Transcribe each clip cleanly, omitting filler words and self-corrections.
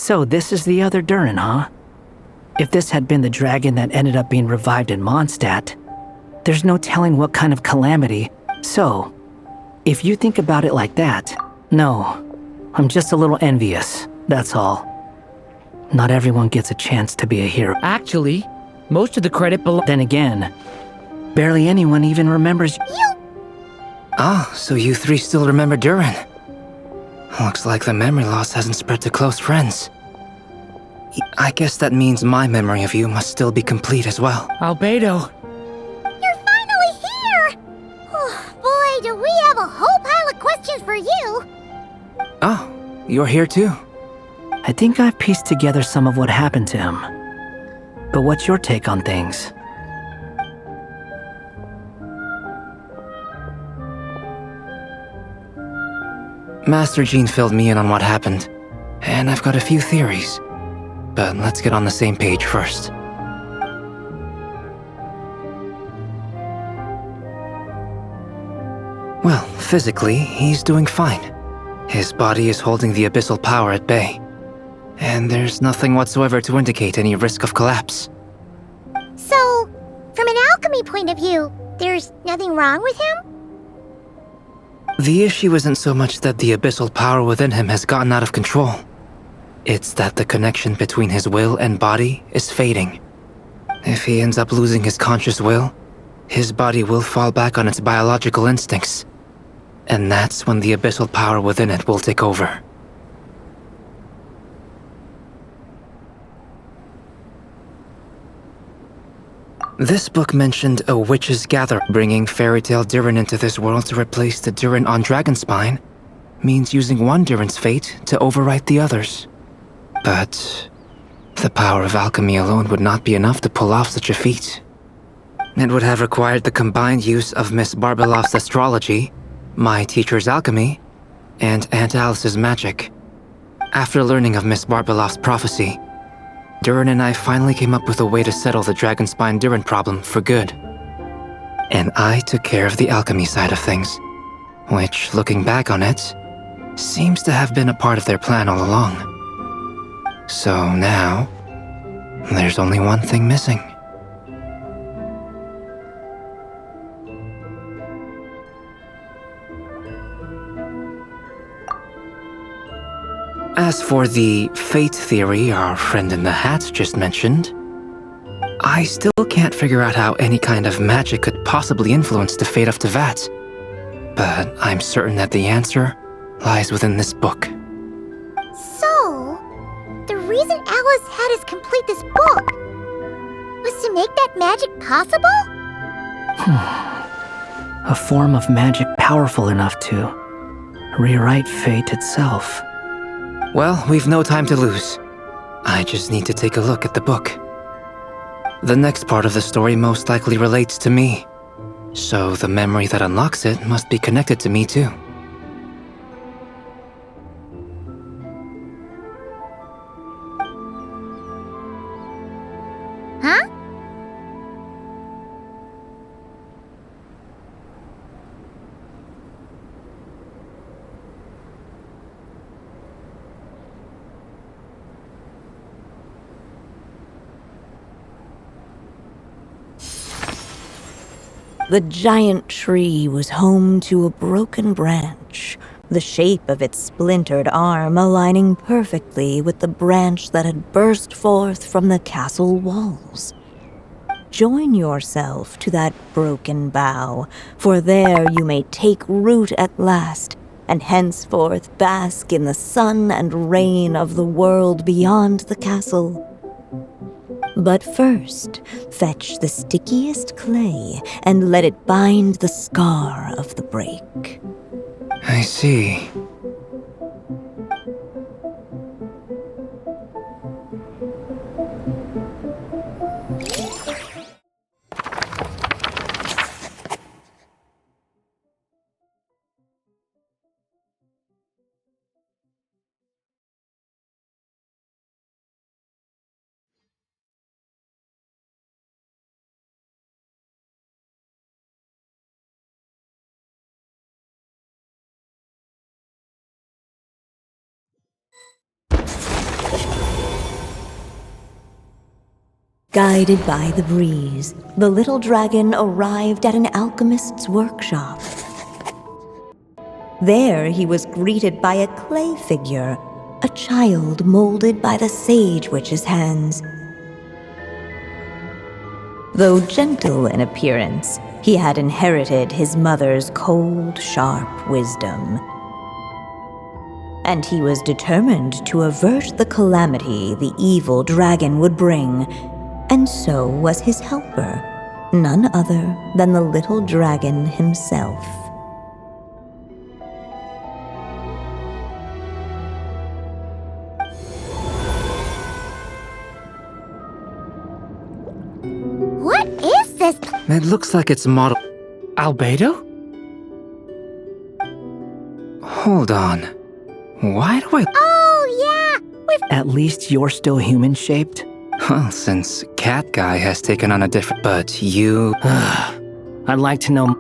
So this is the other Durin, huh? If this had been the dragon that ended up being revived in Mondstadt, there's no telling what kind of calamity. So, if you think about it like that, no, I'm just a little envious, that's all. Not everyone gets a chance to be a hero. Actually, most of the credit belongs. Then again, barely anyone even remembers you. Ah, so you three still remember Durin. Looks like the memory loss hasn't spread to close friends. I guess that means my memory of you must still be complete as well. Albedo. You're finally here! Oh, boy, do we have a whole pile of questions for you! Oh, you're here too? I think I've pieced together some of what happened to him. But what's your take on things? Master Jean filled me in on what happened, and I've got a few theories. But let's get on the same page first. Well, physically, he's doing fine. His body is holding the abyssal power at bay, and there's nothing whatsoever to indicate any risk of collapse. So, from an alchemy point of view, there's nothing wrong with him? The issue isn't so much that the abyssal power within him has gotten out of control. It's that the connection between his will and body is fading. If he ends up losing his conscious will, his body will fall back on its biological instincts. And that's when the abyssal power within it will take over. This book mentioned a witch's gathering. Bringing fairy tale Durin into this world to replace the Durin on Dragonspine means using one Durin's fate to overwrite the others. But the power of alchemy alone would not be enough to pull off such a feat. It would have required the combined use of Miss Barbeloff's astrology, my teacher's alchemy, and Aunt Alice's magic. After learning of Miss Barbeloff's prophecy, Durin and I finally came up with a way to settle the Dragonspine Durin problem for good. And I took care of the alchemy side of things, which, looking back on it, seems to have been a part of their plan all along. So now, there's only one thing missing. As for the fate theory our friend in the hat just mentioned, I still can't figure out how any kind of magic could possibly influence the fate of Tevat. But I'm certain that the answer lies within this book. So, the reason Alice had us complete this book was to make that magic possible? A form of magic powerful enough to rewrite fate itself. Well, we've no time to lose. I just need to take a look at the book. The next part of the story most likely relates to me, so the memory that unlocks it must be connected to me too. Huh? The giant tree was home to a broken branch, the shape of its splintered arm aligning perfectly with the branch that had burst forth from the castle walls. Join yourself to that broken bough, for there you may take root at last, and henceforth bask in the sun and rain of the world beyond the castle. But first, fetch the stickiest clay and let it bind the scar of the break. I see. Guided by the breeze, the little dragon arrived at an alchemist's workshop. There he was greeted by a clay figure, a child molded by the sage witch's hands. Though gentle in appearance, he had inherited his mother's cold, sharp wisdom. And he was determined to avert the calamity the evil dragon would bring, and so was his helper, none other than the little dragon himself. What is this? It looks like it's modeled. Albedo? Hold on. Why do I... Oh, yeah! At least you're still human-shaped. Well, since Cat Guy has taken on a different... But you... I'd like to know...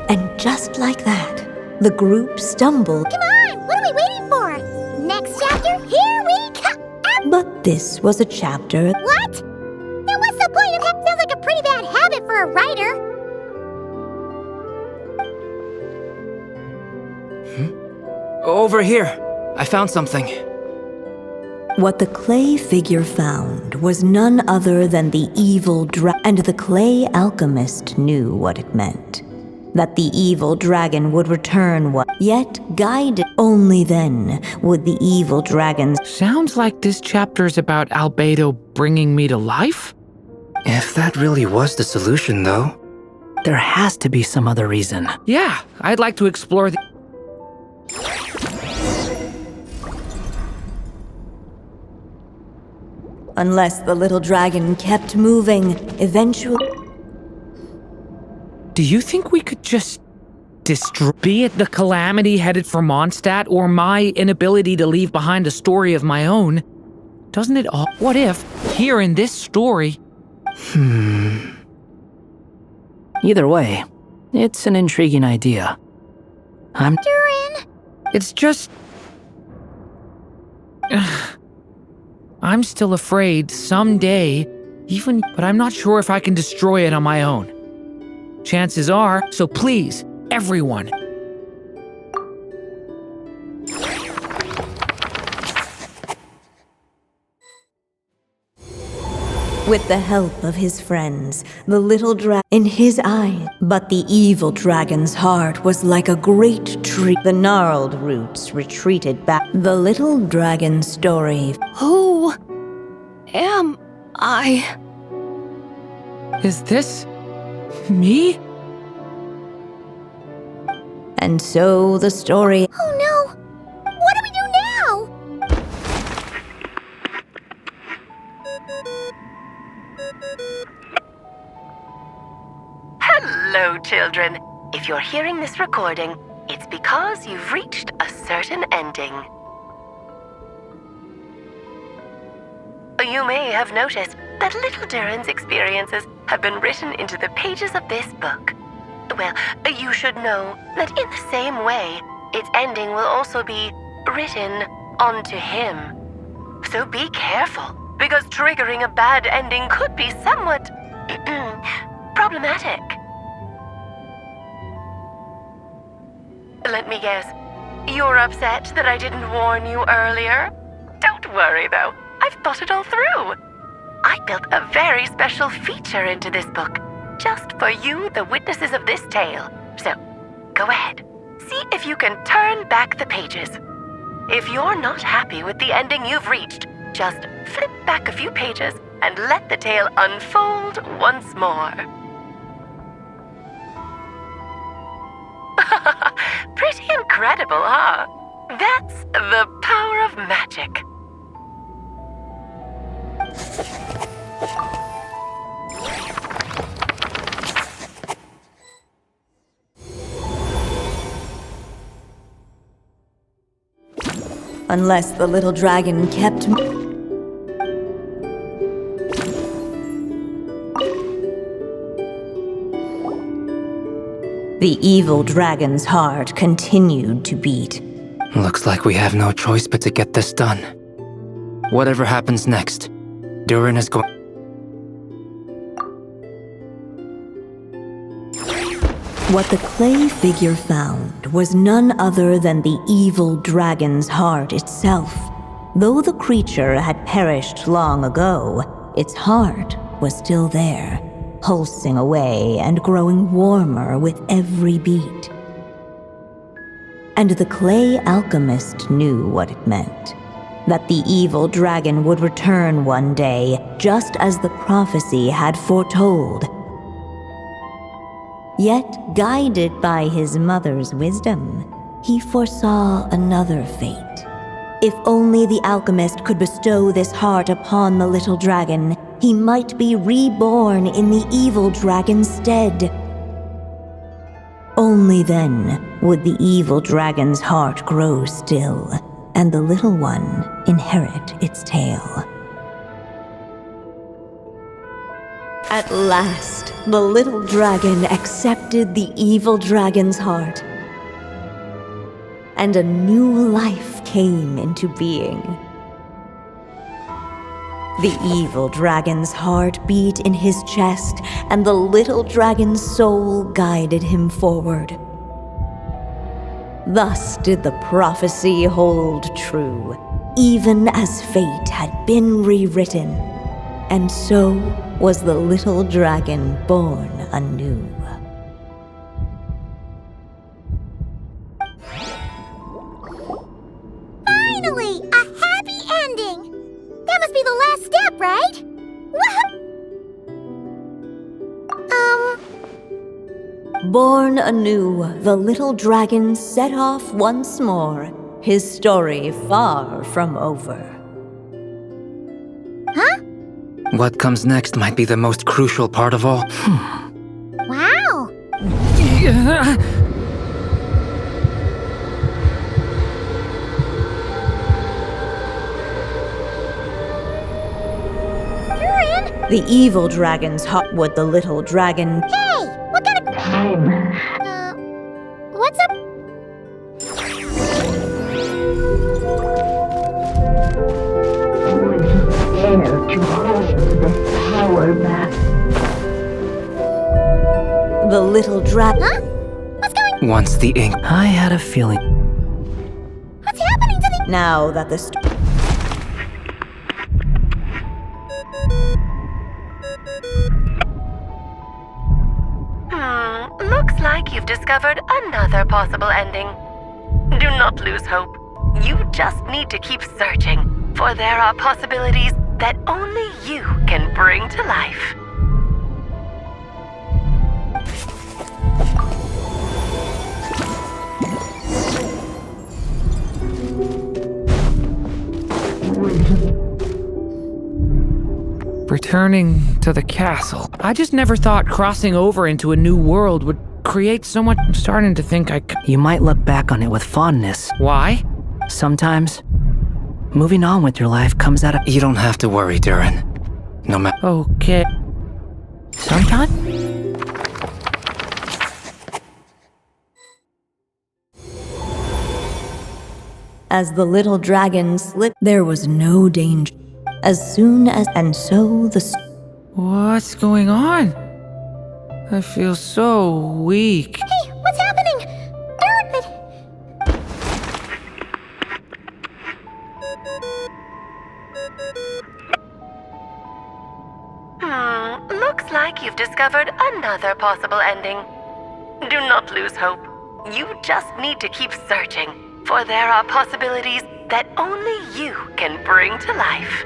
And just like that, the group stumbled. Come on! What are we waiting for? Next chapter, here we come! But this was a chapter. What? Then what's the point of that? Sounds like a pretty bad habit for a writer. Over here. I found something. What the clay figure found was none other than the evil and the clay alchemist knew what it meant. That the evil dragon would return yet guided. Only then would the evil dragon's... Sounds like this chapter's about Albedo bringing me to life? If that really was the solution, though... There has to be some other reason. Yeah, I'd like to explore the... Unless the little dragon kept moving, eventually... Do you think we could just destroy... Be it the calamity headed for Mondstadt or my inability to leave behind a story of my own, doesn't it all... What if, here in this story... Either way, it's an intriguing idea. Durin! It's just... I'm still afraid someday, but I'm not sure if I can destroy it on my own. Chances are, so please, everyone. With the help of his friends, the little dragon in his eyes. But the evil dragon's heart was like a great tree. The gnarled roots retreated back. The little dragon's story. Who am I? Is this... me? And so the story... Oh no! What do we do now? Hello, children. If you're hearing this recording, it's because you've reached a certain ending. You may have noticed that little Durin's experiences have been written into the pages of this book. Well, you should know that in the same way, its ending will also be written onto him. So be careful, because triggering a bad ending could be somewhat problematic. Let me guess, you're upset that I didn't warn you earlier? Don't worry though, I've thought it all through. I built a very special feature into this book, just for you, the witnesses of this tale. So, go ahead, see if you can turn back the pages. If you're not happy with the ending you've reached, just flip back a few pages and let the tale unfold once more. Pretty incredible, huh? That's the power of magic. Unless the little dragon kept... The evil dragon's heart continued to beat. Looks like we have no choice but to get this done. Whatever happens next, Durin is going. What the clay figure found was none other than the evil dragon's heart itself. Though the creature had perished long ago, its heart was still there, pulsing away and growing warmer with every beat. And the clay alchemist knew what it meant. That the evil dragon would return one day, just as the prophecy had foretold. Yet, guided by his mother's wisdom, he foresaw another fate. If only the alchemist could bestow this heart upon the little dragon, he might be reborn in the evil dragon's stead. Only then would the evil dragon's heart grow still, and the little one inherit its tale. At last, the little dragon accepted the evil dragon's heart, and a new life came into being. The evil dragon's heart beat in his chest, and the little dragon's soul guided him forward. Thus did the prophecy hold true, even as fate had been rewritten, and so was the little dragon born anew. Finally! A happy ending! That must be the last step, right? Born anew, the little dragon set off once more, his story far from over. Huh? What comes next might be the most crucial part of all. Wow! Durin! The evil dragon's heart would the little dragon. Hey! What kind of time? What's up? Would you dare to hold this power back? The little dragon. Huh? What's going? Once the ink. I had a feeling. What's happening to the? Now that the Looks like you've discovered another possible ending. Do not lose hope. You just need to keep searching, for there are possibilities that only you can bring to life. Returning to the castle. I just never thought crossing over into a new world would create so much. I'm starting to think You might look back on it with fondness. Why? Sometimes, moving on with your life comes out of. You don't have to worry, Durin. No matter. Okay. Sometimes? As the little dragon slipped, there was no danger. As soon as. And so the. What's going on? I feel so weak. Hey, what's happening? Durin! Looks like you've discovered another possible ending. Do not lose hope. You just need to keep searching, for there are possibilities that only you can bring to life.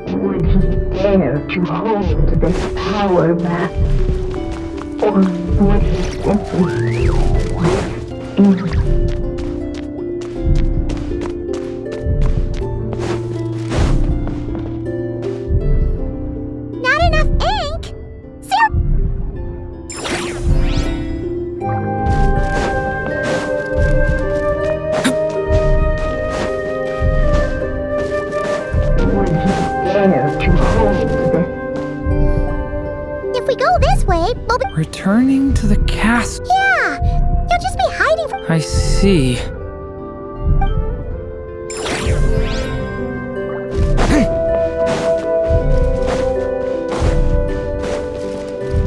Would he dare to hold this power back? Or would he simply within? Returning to the castle. Yeah, you'll just be hiding from— I see.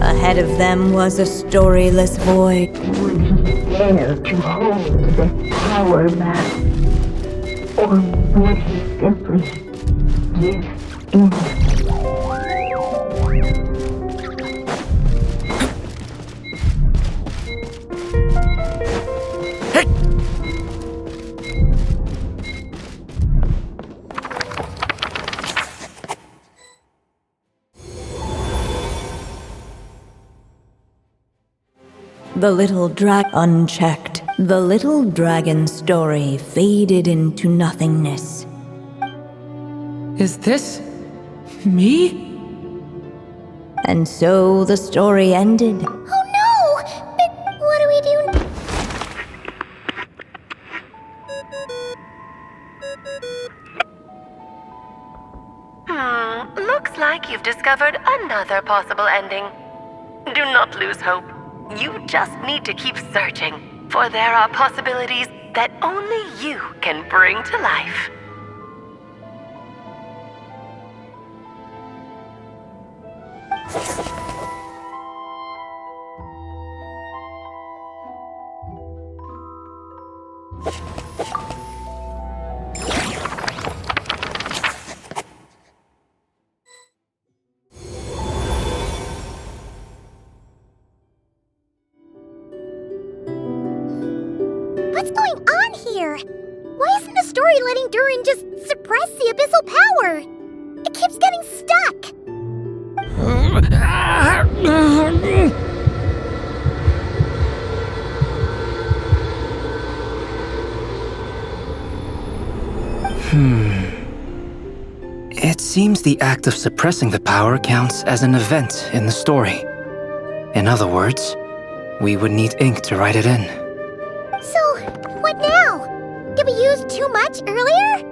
Ahead of them was a storyless void. Would he dare to hold this power back? Or would he simply give in? The little unchecked. The little dragon's story faded into nothingness. Is this me? And so the story ended. Oh no! But what do we do? Looks like you've discovered another possible ending. Do not lose hope. You just need to keep searching, for there are possibilities that only you can bring to life. What's going on here? Why isn't the story letting Durin just suppress the abyssal power? It keeps getting stuck. It seems the act of suppressing the power counts as an event in the story. In other words, we would need ink to write it in. So, what now? Did we use too much earlier?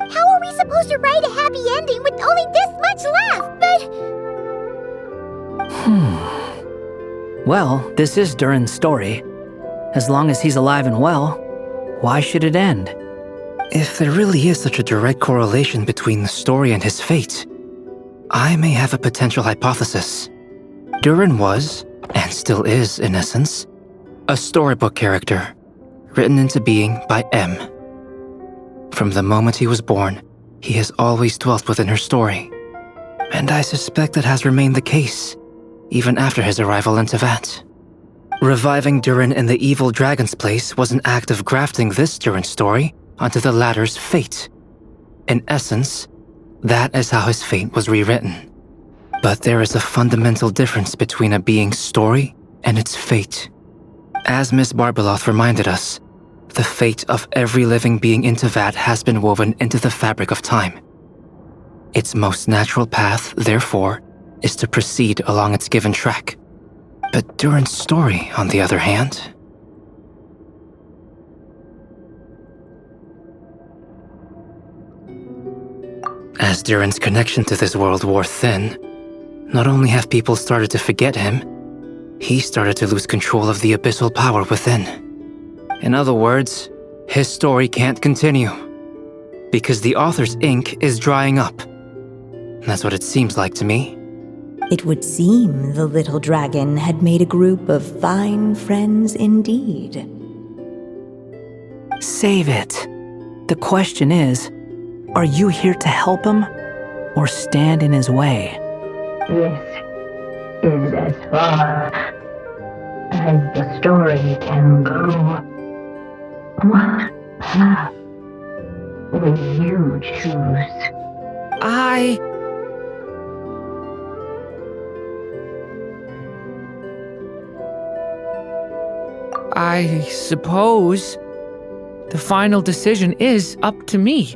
How are we supposed to write a happy ending with only this much left? But... Well, this is Durin's story. As long as he's alive and well, why should it end? If there really is such a direct correlation between the story and his fate, I may have a potential hypothesis. Durin was, and still is in essence, a storybook character, written into being by M. From the moment he was born, he has always dwelt within her story. And I suspect that has remained the case, even after his arrival in Tevat. Reviving Durin in the evil dragon's place was an act of grafting this Durin story onto the latter's fate. In essence, that is how his fate was rewritten. But there is a fundamental difference between a being's story and its fate. As Miss Barbeloth reminded us, the fate of every living being in Tevat has been woven into the fabric of time. Its most natural path, therefore, is to proceed along its given track. But Durin's story, on the other hand... As Durin's connection to this world wore thin, not only have people started to forget him, he started to lose control of the abyssal power within. In other words, his story can't continue, because the author's ink is drying up. That's what it seems like to me. It would seem the little dragon had made a group of fine friends indeed. Save it. The question is, are you here to help him, or stand in his way? This is as far as the story can go. What path will you choose? I suppose the final decision is up to me.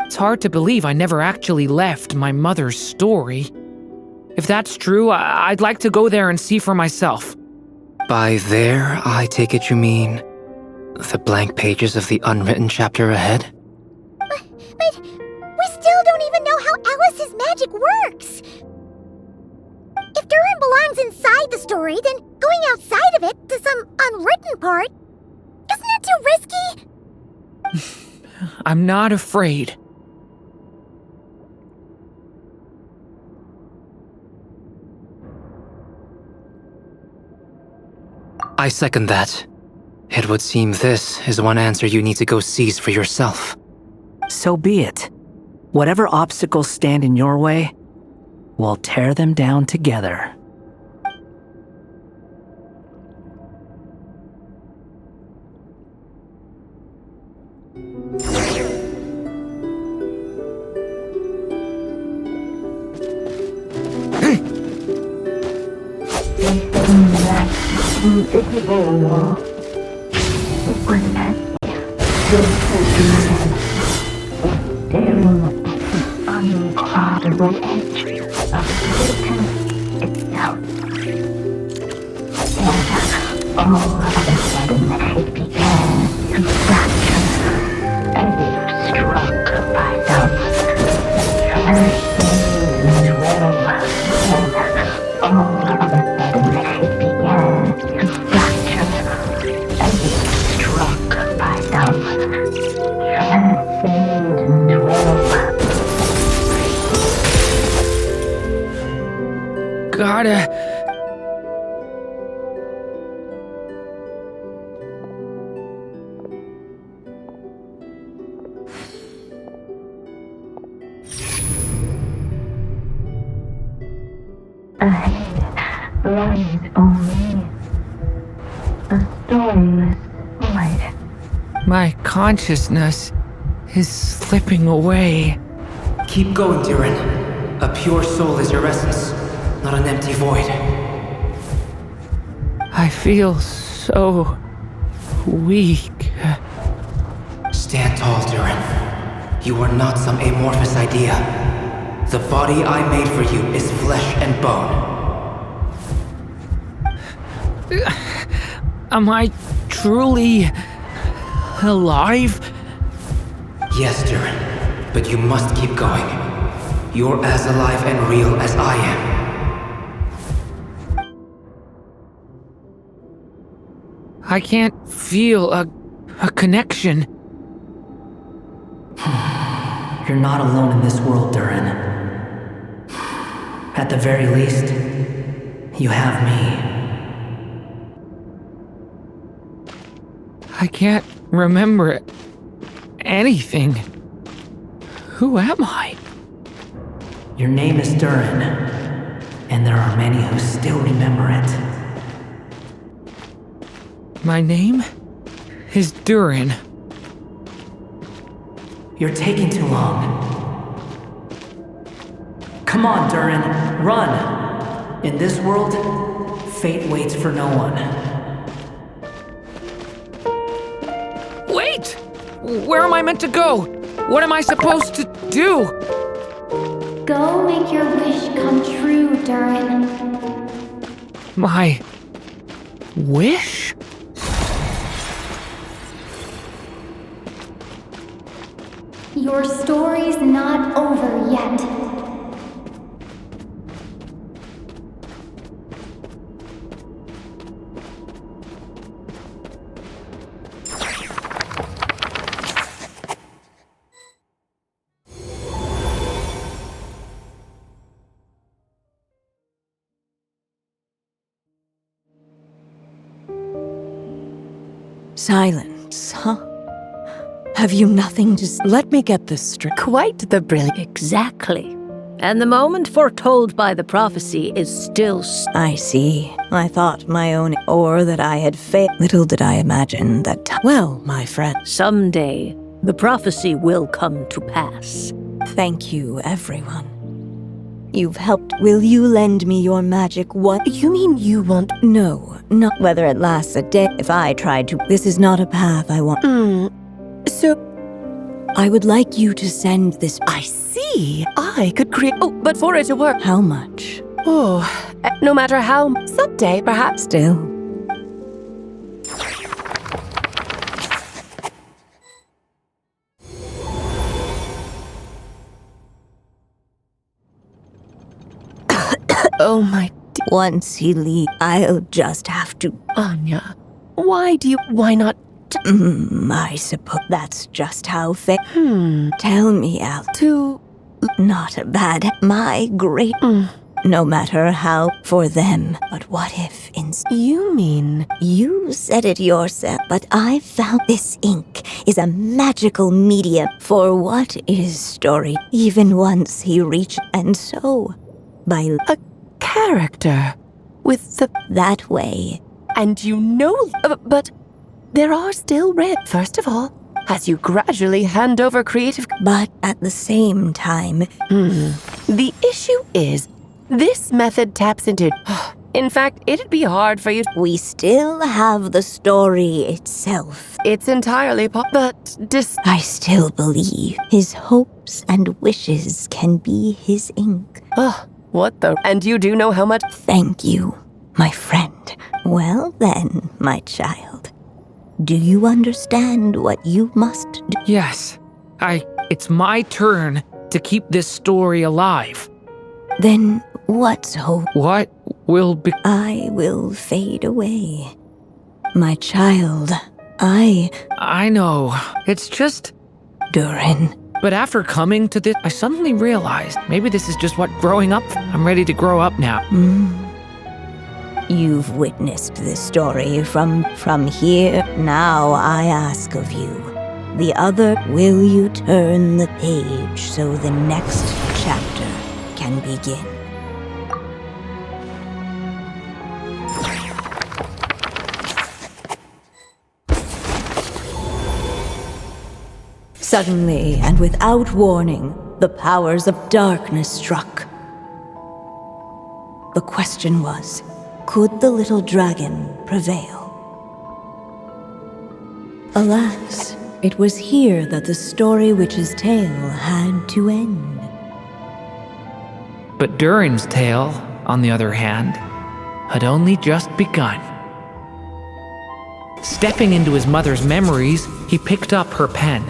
It's hard to believe I never actually left my mother's story. If that's true, I'd like to go there and see for myself. By there, I take it you mean the blank pages of the unwritten chapter ahead? But we still don't even know how Alice's magic works. If If Durin belongs inside the story, then going outside of it to some unwritten part, isn't that too risky? I'm not afraid. I second that. It would seem this is one answer you need to go seize for yourself. So be it. Whatever obstacles stand in your way, we'll tear them down together. Invisible wall. It was as if the Durin was staring at the uncrossable edge of existence itself. And all of a sudden it began to fracture, as if struck by some unseen will. And all of a sudden it began to fracture, as if struck by some unseen will. Gotta... Ahead lies only a storyless void. My consciousness is slipping away. Keep going, Durin. A pure soul is your essence, not an empty void. I feel so weak. Stand tall, Durin. You are not some amorphous idea. The body I made for you is flesh and bone. Am I truly alive? Yes, Durin, but you must keep going. You're as alive and real as I am. I can't feel a connection. You're not alone in this world, Durin. At the very least, you have me. I can't remember anything. Who am I? Your name is Durin, and there are many who still remember it. My name is Durin. You're taking too long. Come on, Durin, run! In this world, fate waits for no one. Wait! Where am I meant to go? What am I supposed to do? Go make your wish come true, Durin. My wish? Your story's not over yet. Silence, huh? Have you nothing to say? Let me get this straight. Quite the brilliant. Exactly. And the moment foretold by the prophecy is still... I see. I thought my own, or that I had failed. Little did I imagine that... Well, my friend, someday the prophecy will come to pass. Thank you, everyone. You've helped. Will you lend me your magic? What? You mean you want... No, not whether it lasts a day. If I tried to... This is not a path I want. So... I would like you to send this... I see. I could create... Oh, but for it to work... How much? Oh, no matter how... Someday, perhaps... Still. Oh, my... Once he leaves, I'll just have to. Anya, why not? I suppose that's just how fate. Tell me, Al. Not a bad. My great. No matter how for them. But what if You mean? You said it yourself, but I found this ink is a magical medium for what is story. Even once he reached, and so, by A character with the... that way. And you know... but there are still First of all, as you gradually hand over creative... But at the same time, The issue is, this method taps into... In fact, it'd be hard for you... we still have the story itself. It's entirely but I still believe his hopes and wishes can be his ink. What the... And you do know how much... Thank you, my friend. Well then, my child. Do you understand what you must do? Yes. It's my turn to keep this story alive. Then what's hope? What will be... I will fade away. My child, I know. It's just... Durin. But after coming to this, I suddenly realized maybe this is just what growing up... I'm ready to grow up now. You've witnessed this story from here. Now I ask of you. The other, will you turn the page so the next chapter can begin? Suddenly and without warning, the powers of darkness struck. The question was, could the little dragon prevail? Alas, it was here that the story witch's tale had to end. But Durin's tale, on the other hand, had only just begun. Stepping into his mother's memories, he picked up her pen.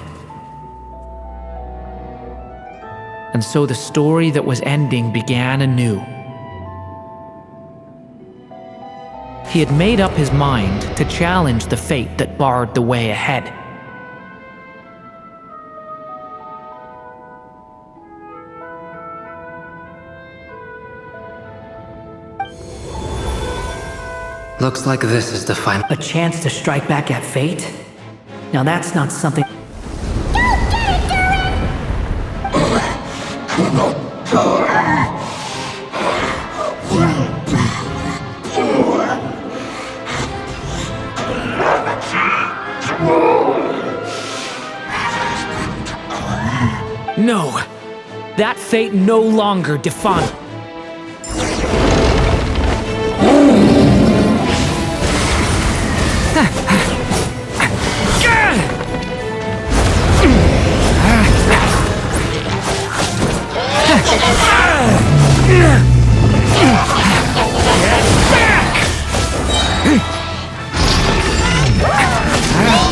And so the story that was ending began anew. He had made up his mind to challenge the fate that barred the way ahead. Looks like this is the final. A chance to strike back at fate? Now that's not something... No! That fate no longer defined.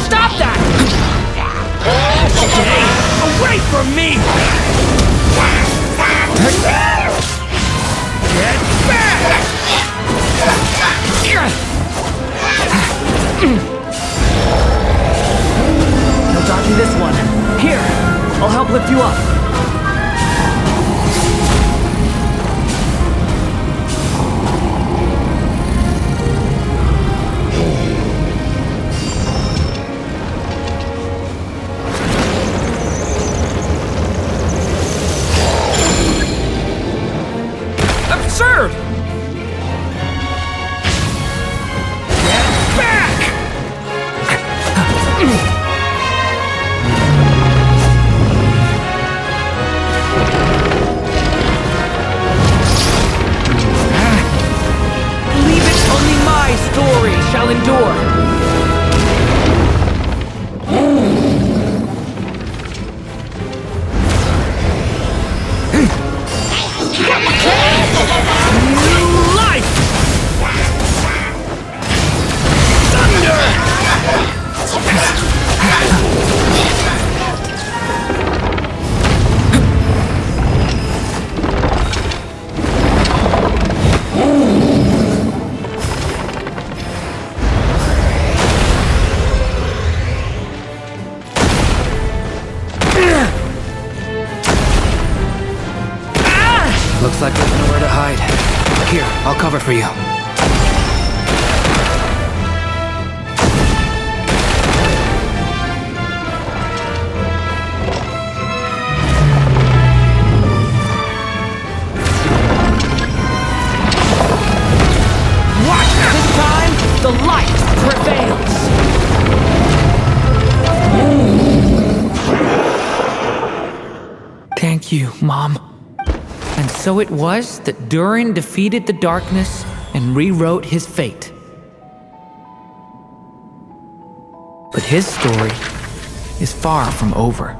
Stop that! Stay away from me! Get back! No dodging this one. Here, I'll help lift you up. Absurd! Get back! for you. Watch! This time, the light prevails! Thank you, Mom. And so it was that Durin defeated the darkness and rewrote his fate. But his story is far from over.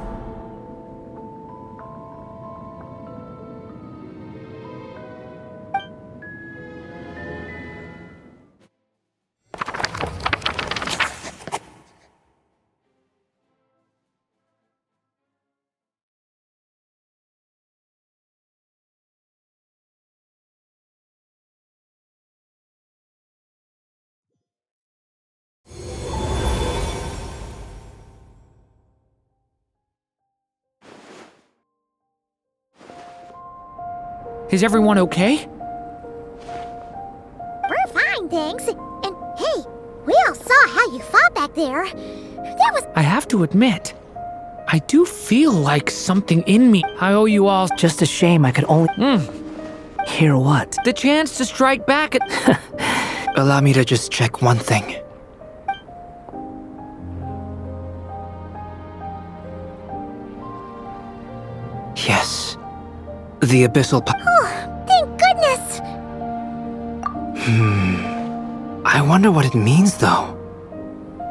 Is everyone okay? We're fine, thanks. And hey, we all saw how you fought back there. That was... I have to admit, I do feel like something in me. I owe you all Just a shame I could only hear what? the chance to strike back at. Allow me to just check one thing. Yes. The abyssal Thank goodness! I wonder what it means, though.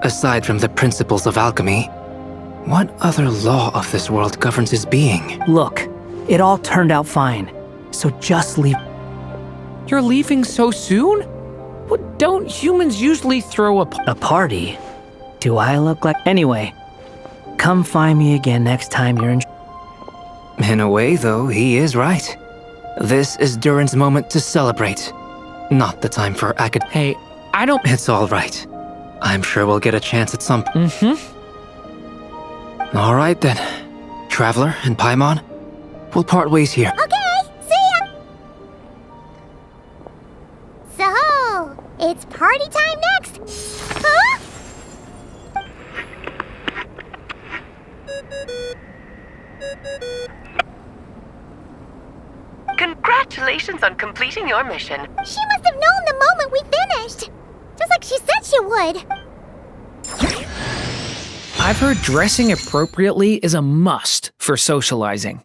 Aside from the principles of alchemy, what other law of this world governs his being? Look, it all turned out fine. So just leave. You're leaving so soon? What, don't humans usually throw a A party? Do I look like... Anyway, come find me again next time you're in... In a way, though, he is right. This is Durin's moment to celebrate. Not the time for Hey, I don't... It's all right. I'm sure we'll get a chance at some... All right, then. Traveler and Paimon, we'll part ways here. Okay, see ya! So, it's party time next! Huh? Congratulations on completing your mission. She must have known the moment we finished! Just like she said she would! I've heard dressing appropriately is a must for socializing.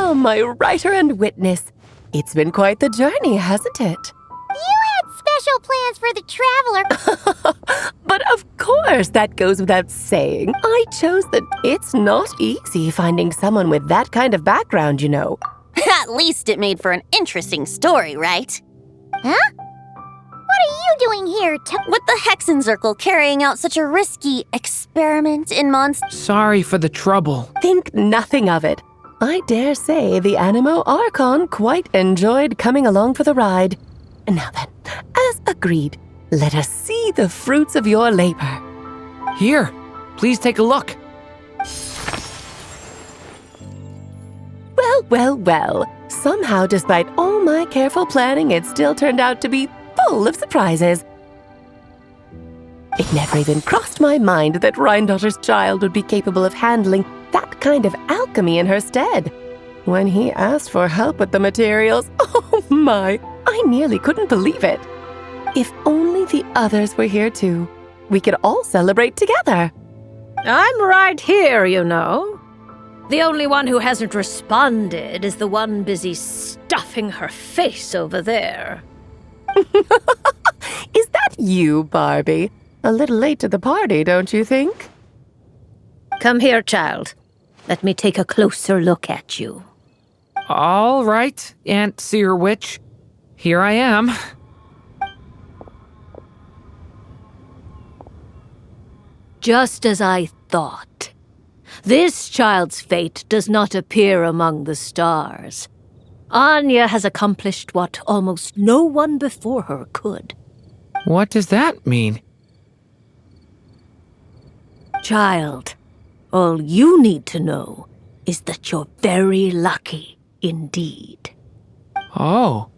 Welcome, my writer and witness. It's been quite the journey, hasn't it? You had special plans for the traveler. But of course, that goes without saying. I chose that it's not easy finding someone with that kind of background, you know. At least it made for an interesting story, right? Huh? What are you doing here, With the Hexenzirkel carrying out such a risky experiment in monsters? Sorry for the trouble. Think nothing of it. I dare say the Animo Archon quite enjoyed coming along for the ride. Now then, as agreed, let us see the fruits of your labor. Here, please take a look. Well. Somehow, despite all my careful planning, it still turned out to be full of surprises. It never even crossed my mind that Rhindotter's child would be capable of handling that kind of alchemy in her stead. When he asked for help with the materials, oh my, I nearly couldn't believe it. If only the others were here too, we could all celebrate together. I'm right here, you know. The only one who hasn't responded is the one busy stuffing her face over there. Is that you, Barbie? A little late to the party, don't you think? Come here, child. Let me take a closer look at you. All right, Aunt Seer Witch. Here I am. Just as I thought. This child's fate does not appear among the stars. Anya has accomplished what almost no one before her could. What does that mean? Child, all you need to know is that you're very lucky indeed. Oh.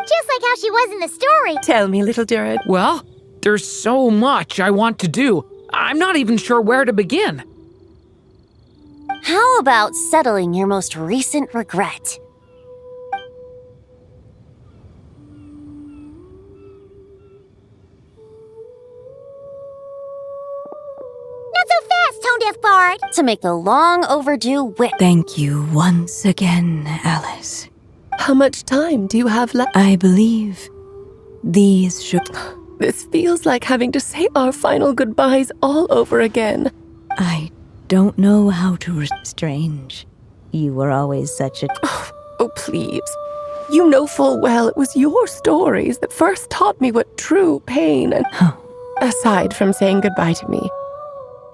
Just like how she was in the story. Tell me, little Durin. Well, there's so much I want to do. I'm not even sure where to begin. How about settling your most recent regret? Not so fast, Tone-Deaf Bard. To make the long overdue wish. Thank you once again, Alice. How much time do you have left? I believe these should... This feels like having to say our final goodbyes all over again. I don't know how to... Strange. You were always such a... Oh, please. You know full well it was your stories that first taught me what true pain and... Aside from saying goodbye to me.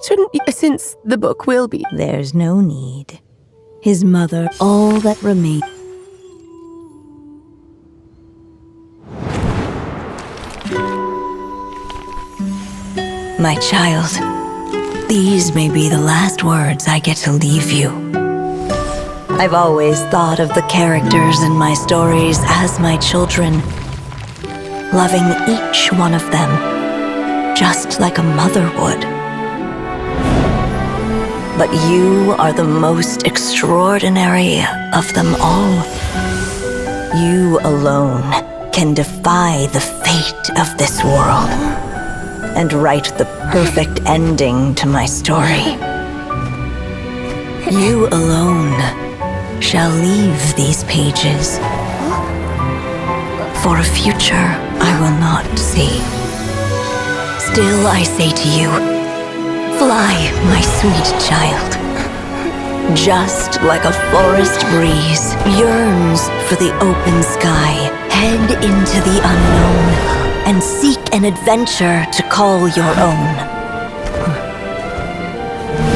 Shouldn't you, since the book will be... There's no need. His mother, all that remains... My child, these may be the last words I get to leave you. I've always thought of the characters in my stories as my children, loving each one of them, just like a mother would. But you are the most extraordinary of them all. You alone can defy the fate of this world and write the perfect ending to my story. You alone shall leave these pages for a future I will not see. Still I say to you, fly, my sweet child. Just like a forest breeze yearns for the open sky, head into the unknown and seek an adventure to call your own.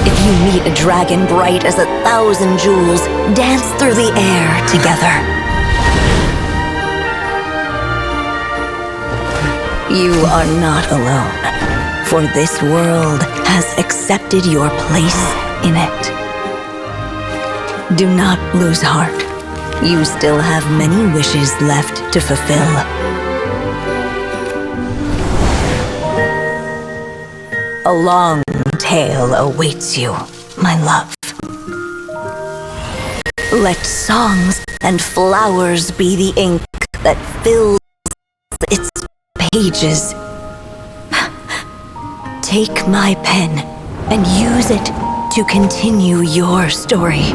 If you meet a dragon bright as 1,000 jewels, dance through the air together. You are not alone, for this world has accepted your place in it. Do not lose heart. You still have many wishes left to fulfill. A long tale awaits you, my love. Let songs and flowers be the ink that fills its pages. Take my pen and use it to continue your story.